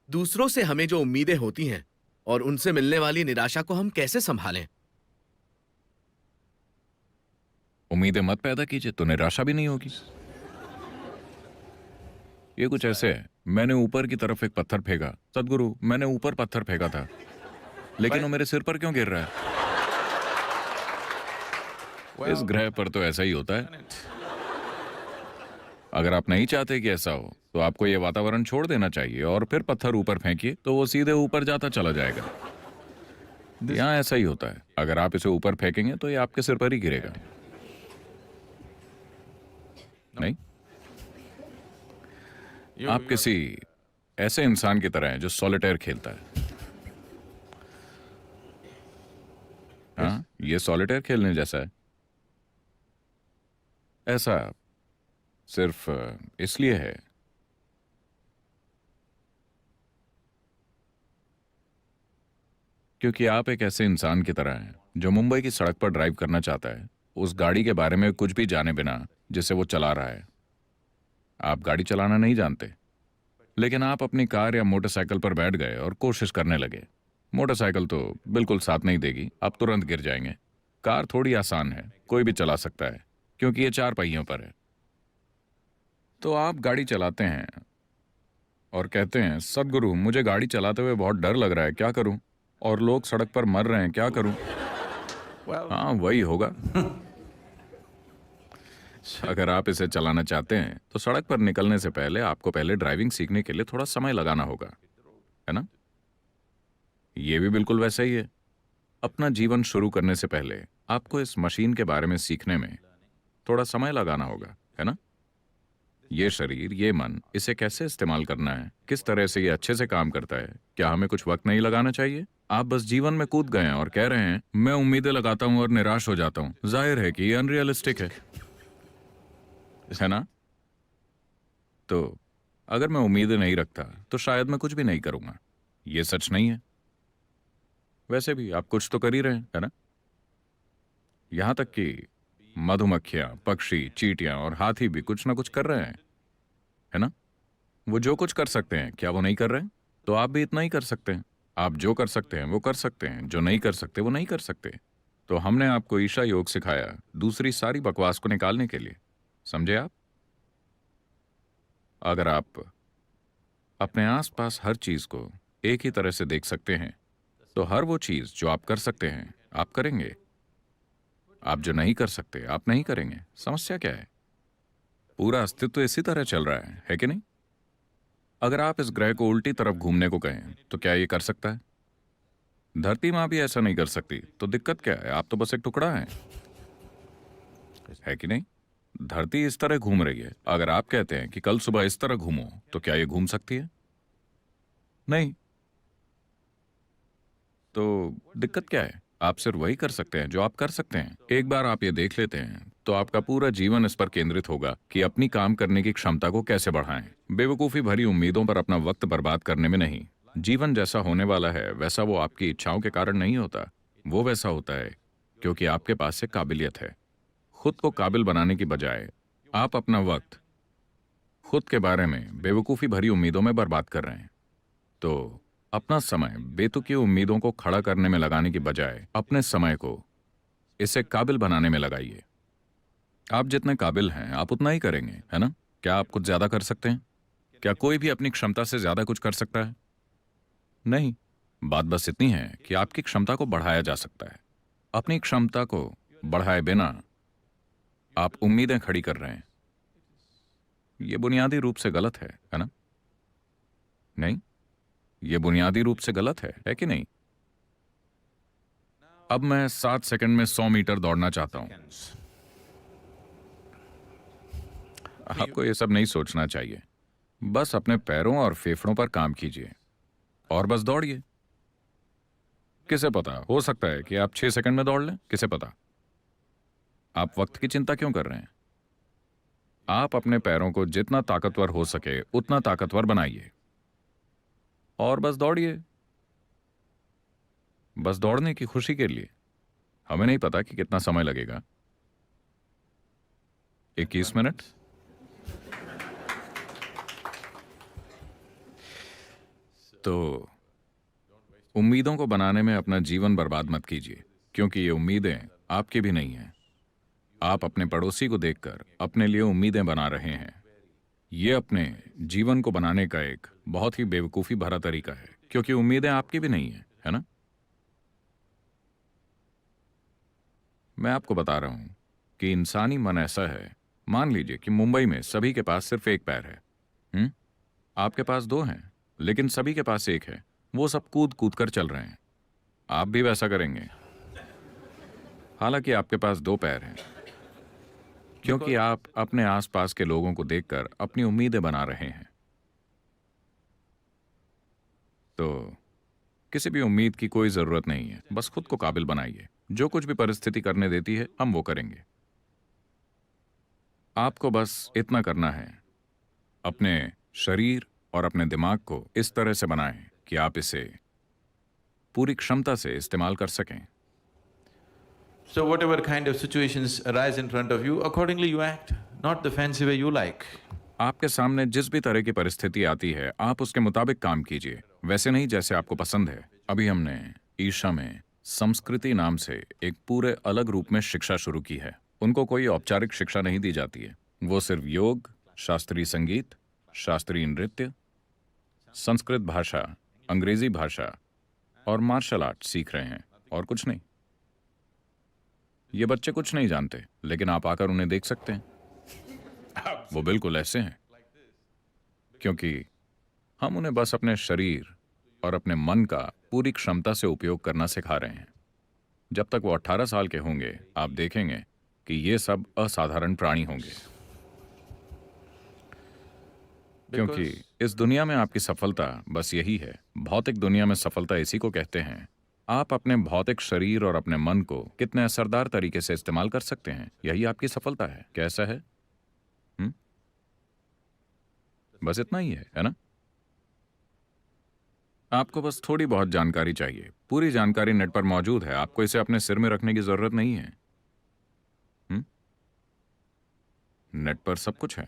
दूसरों से हमें जो उम्मीदें होती हैं और उनसे मिलने वाली निराशा को हम कैसे संभालें? उम्मीदें मत पैदा कीजिए तो निराशा भी नहीं होगी। ये कुछ ऐसे है, मैंने ऊपर की तरफ एक पत्थर फेंका। सदगुरु, मैंने ऊपर पत्थर फेंका था, लेकिन वो मेरे सिर पर क्यों गिर रहा है? इस ग्रह पर तो ऐसा ही होता है। अगर आप नहीं चाहते कि ऐसा हो तो आपको ये वातावरण छोड़ देना चाहिए और फिर पत्थर ऊपर फेंकिए तो वो सीधे ऊपर जाता चला जाएगा। यहाँ ऐसा ही होता है, अगर आप इसे ऊपर फेंकेंगे तो ये आपके सिर पर ही गिरेगा। नहीं, आप किसी ऐसे इंसान की तरह हैं जो सॉलिटेयर खेलता है। हाँ, ये सॉलिटेयर खेलने जैसा है। ऐसा सिर्फ इसलिए है क्योंकि आप एक ऐसे इंसान की तरह हैं जो मुंबई की सड़क पर ड्राइव करना चाहता है, उस गाड़ी के बारे में कुछ भी जाने बिना जिसे वो चला रहा है। आप गाड़ी चलाना नहीं जानते, लेकिन आप अपनी कार या मोटरसाइकिल पर बैठ गए और कोशिश करने लगे। मोटरसाइकिल तो बिल्कुल साथ नहीं देगी, आप तुरंत गिर जाएंगे। कार थोड़ी आसान है, कोई भी चला सकता है क्योंकि ये 4 पहियों पर है। तो आप गाड़ी चलाते हैं और कहते हैं, सदगुरु मुझे गाड़ी चलाते हुए बहुत डर लग रहा है, क्या करूं? और लोग सड़क पर मर रहे हैं, क्या करूं? हाँ, वही होगा। अगर आप इसे चलाना चाहते हैं तो सड़क पर निकलने से पहले आपको पहले ड्राइविंग सीखने के लिए थोड़ा समय लगाना होगा, है ना? ये भी बिल्कुल वैसा ही है। अपना जीवन शुरू करने से पहले आपको इस मशीन के बारे में सीखने में थोड़ा समय लगाना होगा, है ना? ये शरीर, ये मन, इसे कैसे इस्तेमाल करना है, किस तरह से ये अच्छे से काम करता है, क्या हमें कुछ वक्त नहीं लगाना चाहिए? आप बस जीवन में कूद गए हैं और कह रहे हैं मैं उम्मीदें लगाता हूं और निराश हो जाता हूं। जाहिर है कि ये अनरियलिस्टिक है ना? तो अगर मैं उम्मीदें नहीं रखता तो शायद मैं कुछ भी नहीं करूंगा। ये सच नहीं है। वैसे भी आप कुछ तो कर ही रहे हैं, है ना? यहां तक कि मधुमक्खियां, पक्षी, चींटियां और हाथी भी कुछ ना कुछ कर रहे हैं, है ना? वो जो कुछ कर सकते हैं, क्या वो नहीं कर रहे हैं? तो आप भी इतना ही कर सकते हैं। आप जो कर सकते हैं वो कर सकते हैं, जो नहीं कर सकते वो नहीं कर सकते। तो हमने आपको ईशा योग सिखाया दूसरी सारी बकवास को निकालने के लिए। समझे आप? अगर आप अपने आसपास हर चीज को एक ही तरह से देख सकते हैं तो हर वो चीज जो आप कर सकते हैं आप करेंगे। आप जो नहीं कर सकते आप नहीं करेंगे। समस्या क्या है? पूरा अस्तित्व इसी तरह चल रहा है कि नहीं? अगर आप इस ग्रह को उल्टी तरफ घूमने को कहें तो क्या ये कर सकता है? धरती माँ भी ऐसा नहीं कर सकती, तो दिक्कत क्या है? आप तो बस एक टुकड़ा हैं, है कि नहीं? धरती इस तरह घूम रही है। अगर आप कहते हैं कि कल सुबह इस तरह घूमो तो क्या ये घूम सकती है? नहीं। तो दिक्कत क्या है? आप सिर्फ वही कर सकते हैं जो आप कर सकते हैं। एक बार आप ये देख लेते हैं तो आपका पूरा जीवन इस पर केंद्रित होगा कि अपनी काम करने की क्षमता को कैसे बढ़ाएं। बेवकूफी भरी उम्मीदों पर अपना वक्त बर्बाद करने में नहीं। जीवन जैसा होने वाला है वैसा वो आपकी इच्छाओं के कारण नहीं होता। वो वैसा होता है क्योंकि आपके पास से काबिलियत है। खुद को काबिल बनाने की बजाय आप अपना वक्त खुद के बारे में बेवकूफी भरी उम्मीदों में बर्बाद कर रहे हैं। तो अपना समय बेतुकी उम्मीदों को खड़ा करने में लगाने की बजाय अपने समय को इसे काबिल बनाने में लगाइए। आप जितने काबिल हैं आप उतना ही करेंगे, है ना? क्या आप कुछ ज्यादा कर सकते हैं? क्या कोई भी अपनी क्षमता से ज्यादा कुछ कर सकता है? नहीं। बात बस इतनी है कि आपकी क्षमता को बढ़ाया जा सकता है। अपनी क्षमता को बढ़ाए बिना आप उम्मीदें खड़ी कर रहे हैं। यह बुनियादी रूप से गलत है ना? नहीं, यह बुनियादी रूप से गलत है कि नहीं? अब मैं 7 सेकंड में 100 मीटर दौड़ना चाहता हूं। आपको यह सब नहीं सोचना चाहिए। बस अपने पैरों और फेफड़ों पर काम कीजिए और बस दौड़िए। किसे पता, हो सकता है कि आप 6 सेकंड में दौड़ लें, किसे पता? आप वक्त की चिंता क्यों कर रहे हैं? आप अपने पैरों को जितना ताकतवर हो सके उतना ताकतवर बनाइए और बस दौड़िए। बस दौड़ने की खुशी के लिए। हमें नहीं पता कि कितना समय लगेगा। 21 मिनट? तो उम्मीदों को बनाने में अपना जीवन बर्बाद मत कीजिए, क्योंकि ये उम्मीदें आपकी भी नहीं हैं। आप अपने पड़ोसी को देखकर अपने लिए उम्मीदें बना रहे हैं। ये अपने जीवन को बनाने का एक बहुत ही बेवकूफ़ी भरा तरीका है, क्योंकि उम्मीदें आपकी भी नहीं हैं, है ना? मैं आपको बता रहा हूं कि इंसानी मन ऐसा है। मान लीजिए कि मुंबई में सभी के पास सिर्फ एक पैर है। हुँ? आपके पास दो हैं, लेकिन सभी के पास एक है। वो सब कूद कूद कर चल रहे हैं। आप भी वैसा करेंगे, हालांकि आपके पास दो पैर हैं, क्योंकि आप अपने आसपास के लोगों को देखकर अपनी उम्मीदें बना रहे हैं। तो किसी भी उम्मीद की कोई जरूरत नहीं है, बस खुद को काबिल बनाइए। जो कुछ भी परिस्थिति करने देती है, हम वो करेंगे। आपको बस इतना करना है, अपने शरीर और अपने दिमाग को इस तरह से बनाएं कि आप इसे पूरी क्षमता से इस्तेमाल कर सकें। So whatever kind of situations arise in front of you, accordingly you act, not the fancy way you like. आपके सामने जिस भी तरह की परिस्थिति आती है, आप उसके मुताबिक काम कीजिए, वैसे नहीं जैसे आपको पसंद है। अभी हमने ईशा में संस्कृति नाम से एक पूरे अलग रूप में शिक्षा शुरू की है। उनको कोई औपचारिक शिक्षा नहीं दी जाती है। वो सिर्फ योग, शास्त्रीय संगीत, शास्त्रीय नृत्य, संस्कृत भाषा, अंग्रेजी भाषा और मार्शल आर्ट सीख रहे हैं, और कुछ नहीं। ये बच्चे कुछ नहीं जानते, लेकिन आप आकर उन्हें देख सकते हैं। वो बिल्कुल ऐसे हैं, क्योंकि हम उन्हें बस अपने शरीर और अपने मन का पूरी क्षमता से उपयोग करना सिखा रहे हैं। जब तक वो 18 साल के होंगे, आप देखेंगे कि ये सब असाधारण प्राणी होंगे, क्योंकि इस दुनिया में आपकी सफलता बस यही है। भौतिक दुनिया में सफलता इसी को कहते हैं। आप अपने भौतिक शरीर और अपने मन को कितने असरदार तरीके से इस्तेमाल कर सकते हैं, यही आपकी सफलता है। कैसा है? बस इतना ही है ना? आपको बस थोड़ी बहुत जानकारी चाहिए। पूरी जानकारी नेट पर मौजूद है, आपको इसे अपने सिर में रखने की जरूरत नहीं है। नेट पर सब कुछ है।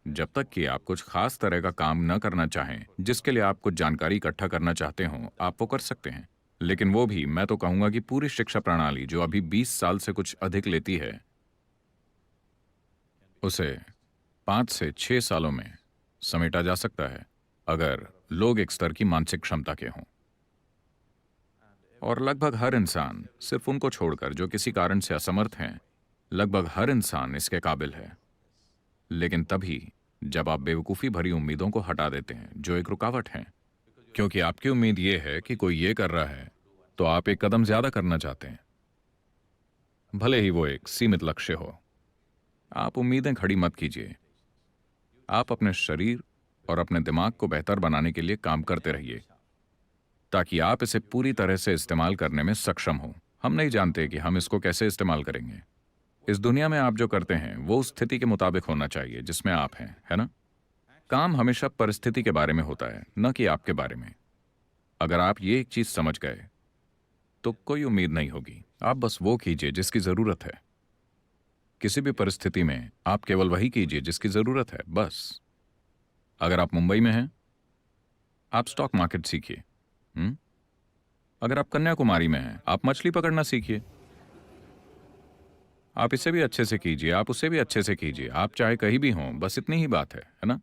जब तक कि आप कुछ खास तरह का काम न करना चाहें, जिसके लिए आप कुछ जानकारी इकट्ठा करना चाहते हो, आप वो कर सकते हैं। लेकिन वो भी, मैं तो कहूंगा कि पूरी शिक्षा प्रणाली जो अभी 20 साल से कुछ अधिक लेती है, उसे 5 से 6 सालों में समेटा जा सकता है, अगर लोग एक स्तर की मानसिक क्षमता के हों। और लगभग हर इंसान, सिर्फ उनको छोड़कर जो किसी कारण से असमर्थ हैं, लगभग हर इंसान इसके काबिल है। लेकिन तभी जब आप बेवकूफ़ी भरी उम्मीदों को हटा देते हैं, जो एक रुकावट हैं, क्योंकि आपकी उम्मीद ये है कि कोई ये कर रहा है तो आप एक कदम ज्यादा करना चाहते हैं, भले ही वो एक सीमित लक्ष्य हो। आप उम्मीदें खड़ी मत कीजिए। आप अपने शरीर और अपने दिमाग को बेहतर बनाने के लिए काम करते रहिए, ताकि आप इसे पूरी तरह से इस्तेमाल करने में सक्षम हो। हम नहीं जानते कि हम इसको कैसे इस्तेमाल करेंगे। इस दुनिया में आप जो करते हैं वो उस स्थिति के मुताबिक होना चाहिए जिसमें आप हैं, है ना? काम हमेशा परिस्थिति के बारे में होता है, न कि आपके बारे में। अगर आप ये एक चीज समझ गए तो कोई उम्मीद नहीं होगी। आप बस वो कीजिए जिसकी जरूरत है। किसी भी परिस्थिति में आप केवल वही कीजिए जिसकी जरूरत है, बस। अगर आप मुंबई में हैं, आप स्टॉक मार्केट सीखिए। अगर आप कन्याकुमारी में हैं, आप मछली पकड़ना सीखिए। आप इसे भी अच्छे से कीजिए, आप उसे भी अच्छे से कीजिए। आप चाहे कहीं भी हों, बस इतनी ही बात है ना?